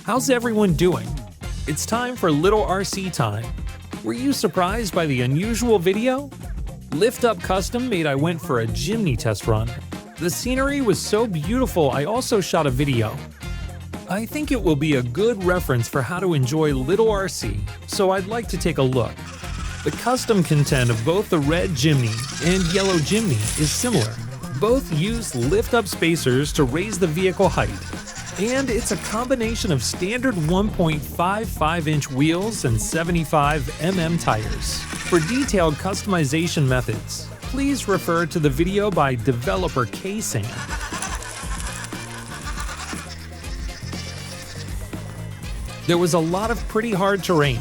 How's everyone doing? It's time for Little RC Time. Were you surprised by the unusual video? Lift Up Custom made I went for a Jimny test run. The scenery was so beautiful I also shot a video. I think it will be a good reference for how to enjoy Little RC, so I'd like to take a look. The custom content of both the red Jimny and yellow Jimny is similar. Both use lift-up spacers to raise the vehicle height, and it's a combination of standard 1.55-inch wheels and 75mm tires. For detailed customization methods, please refer to the video by developer K-San. There was a lot of pretty hard terrain,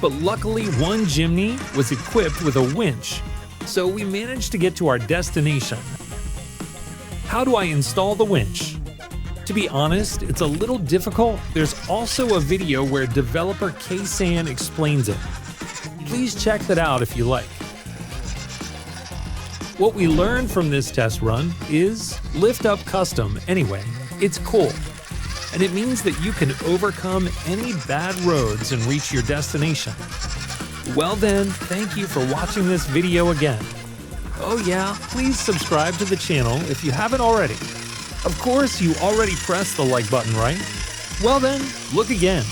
but luckily one Jimny was equipped with a winch, so we managed to get to our destination. How do I install the winch? To be honest, it's a little difficult. There's also a video where developer K-San explains it. Please check that out if you like. What we learned from this test run is Lift Up Custom anyway. It's cool. And it means that you can overcome any bad roads and reach your destination. Well then, thank you for watching this video again. Oh yeah, please subscribe to the channel if you haven't already. Of course, you already pressed the like button, right? Well then, look again.